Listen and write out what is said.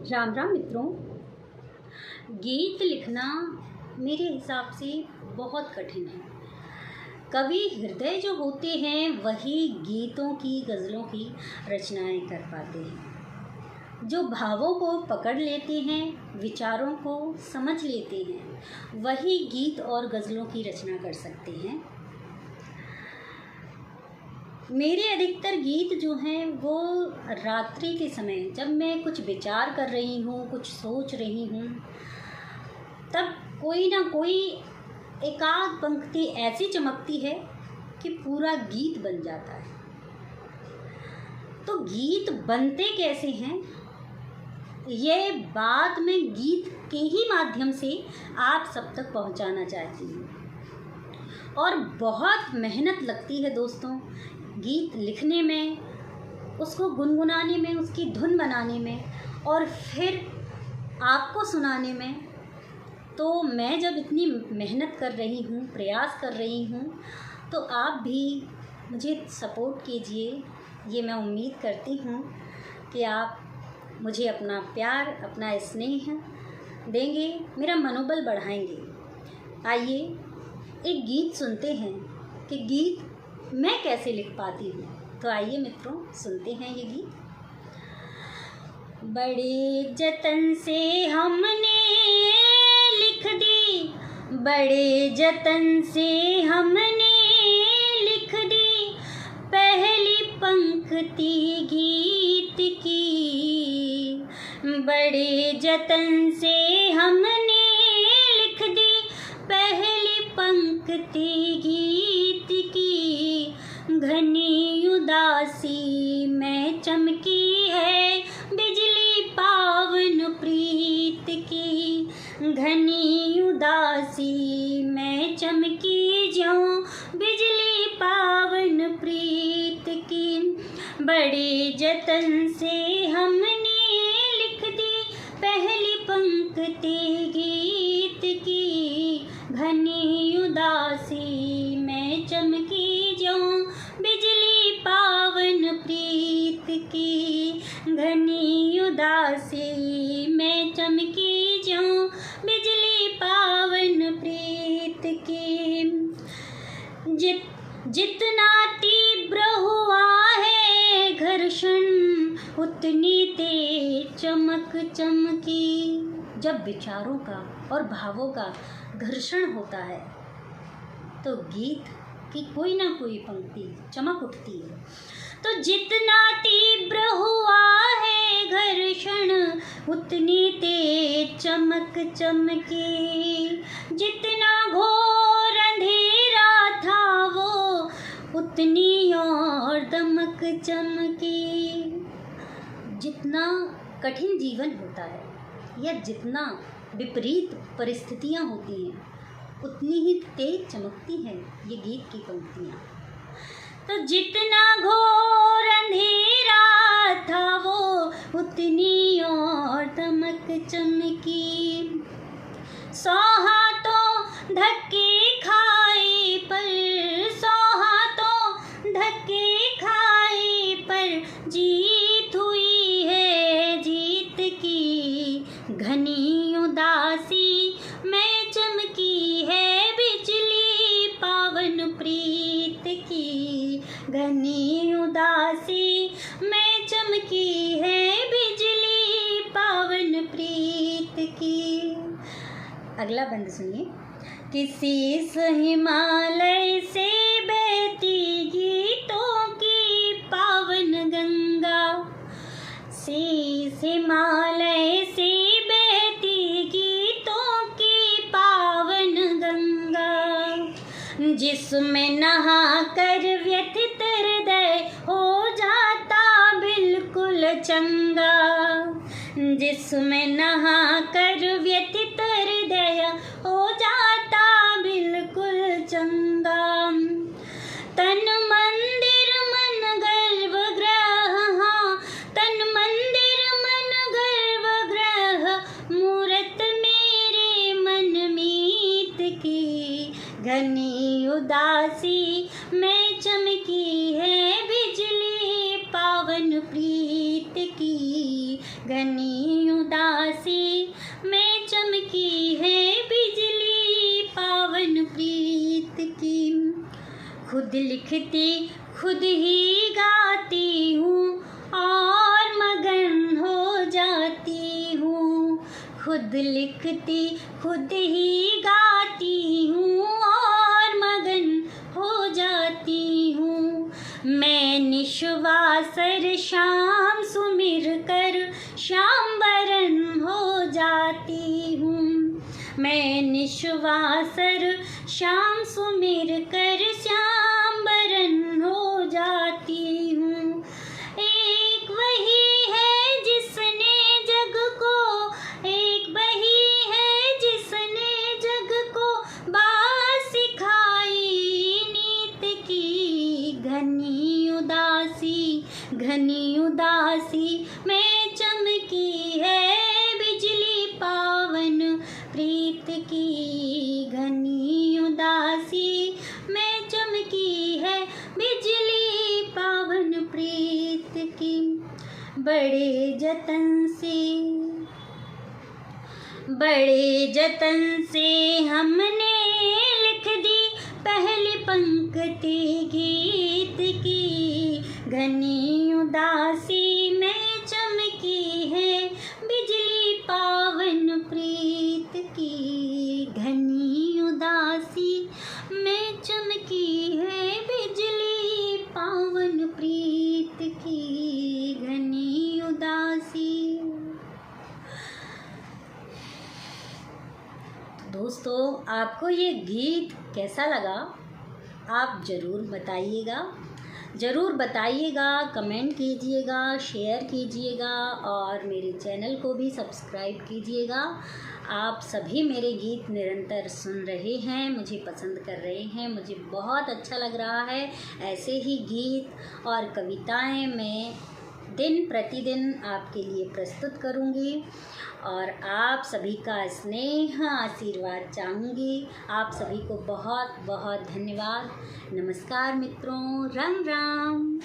राम राम मित्रों। गीत लिखना मेरे हिसाब से बहुत कठिन है। कवि हृदय जो होते हैं वही गीतों की, गज़लों की रचनाएं कर पाते हैं। जो भावों को पकड़ लेते हैं, विचारों को समझ लेते हैं, वही गीत और गज़लों की रचना कर सकते हैं। मेरे अधिकतर गीत जो हैं वो रात्रि के समय, जब मैं कुछ विचार कर रही हूँ, कुछ सोच रही हूँ, तब कोई ना कोई एकाध पंक्ति ऐसी चमकती है कि पूरा गीत बन जाता है। तो गीत बनते कैसे हैं, ये बात मैं गीत के ही माध्यम से आप सब तक पहुंचाना चाहती हूँ। और बहुत मेहनत लगती है दोस्तों गीत लिखने में, उसको गुनगुनाने में, उसकी धुन बनाने में और फिर आपको सुनाने में। तो मैं जब इतनी मेहनत कर रही हूँ, प्रयास कर रही हूँ, तो आप भी मुझे सपोर्ट कीजिए। ये मैं उम्मीद करती हूँ कि आप मुझे अपना प्यार, अपना स्नेह देंगे, मेरा मनोबल बढ़ाएंगे। आइए एक गीत सुनते हैं कि गीत मैं कैसे लिख पाती हूँ। तो आइए मित्रों, सुनते हैं ये गीत। बड़े जतन से हमने लिख दी, बड़े जतन से हमने लिख दी पहली पंक्ति गीत की। बड़े जतन से हमने लिख दी पहली पंक्ति गीत की। घनी उदासी में चमकी है बिजली पावन प्रीत की। घनी उदासी में चमकी ज्यों बिजली पावन प्रीत की। बड़े जतन से हमने लिख दी पहली पंक्ति गीत की। घनी उदासी में चमकी ज्यों बिजली पावन प्रीत की। घनी उदासी में चमकी ज्यों बिजली पावन प्रीत की। जितना तीव्र हुआ है घर्षण, उतनी तेज चमक चमकी। जब विचारों का और भावों का घर्षण होता है तो गीत की कोई ना कोई पंक्ति चमक उठती है। तो जितना तीव्र हुआ है घर्षण, उतनी तेज चमक चमकी। जितना घोर अंधेरा था वो, उतनी और दमक चमकी। जितना कठिन जीवन होता है या जितना विपरीत परिस्थितियाँ होती हैं, उतनी ही तेज चमकती हैं ये गीत की पंक्तियाँ। तो जितना घोर अंधेरा था वो, उतनी और दमक चमकी। 100 हाथों धक्के खाए पर, 100 हाथों धक्के खाए पर जीत हुई है जीत की। घनी उदासी में चमकी है बिजली पावन प्रीत की। घनी उदासी में चमकी है बिजली पावन प्रीत की। अगला बंद सुनिए। किसी हिमालय से बहती गीतों की पावन गंगा, शीश हिमालय से बहती गीतों की पावन गंगा। जिसमें नहा कर व्यथित हृदय हो जाता बिल्कुल चंगा। जिसमें नहा कर व्यथित हृदय हो जाता बिल्कुल चंगा। तन मंदिर मन गर्भगृह, हाँ तन मंदिर मन गर्भगृह, मूरत मेरे मन मीत की। घनी उदासी में चमकी है बिजली पावन प्रीत की। घनी घनी उदासी में चमकी है बिजली पावन प्रीत की। खुद लिखती खुद ही गाती हूँ और मगन हो जाती हूँ। खुद लिखती खुद ही गाती हूँ और मगन हो जाती हूँ। मैं निश्वासर शाम सुमिर कर श्याम बरन हो जाती हूँ। मैं निश्वासर शाम सुमिर कर श्याम बरन हो जाती हूँ। एक वही है जिसने जग को, एक वही है जिसने जग को बात सिखाई नीत की। घनी उदासी में चमकी है बिजली पावन प्रीत की। घनी उदासी में चमकी है बिजली पावन प्रीत की। बड़े जतन से हमने लिख दी पहली पंक्ति गीत की। घनी उदासी में चमकी है बिजली पावन प्रीत की। घनी उदासी में चमकी है बिजली पावन प्रीत की। घनी उदासी। दोस्तों, आपको ये गीत कैसा लगा आप ज़रूर बताइएगा, कमेंट कीजिएगा, शेयर कीजिएगा और मेरे चैनल को भी सब्सक्राइब कीजिएगा। आप सभी मेरे गीत निरंतर सुन रहे हैं, मुझे पसंद कर रहे हैं, मुझे बहुत अच्छा लग रहा है। ऐसे ही गीत और कविताएं मैं दिन प्रतिदिन आपके लिए प्रस्तुत करूंगी और आप सभी का स्नेह आशीर्वाद चाहूँगी। आप सभी को बहुत बहुत धन्यवाद। नमस्कार मित्रों, राम राम।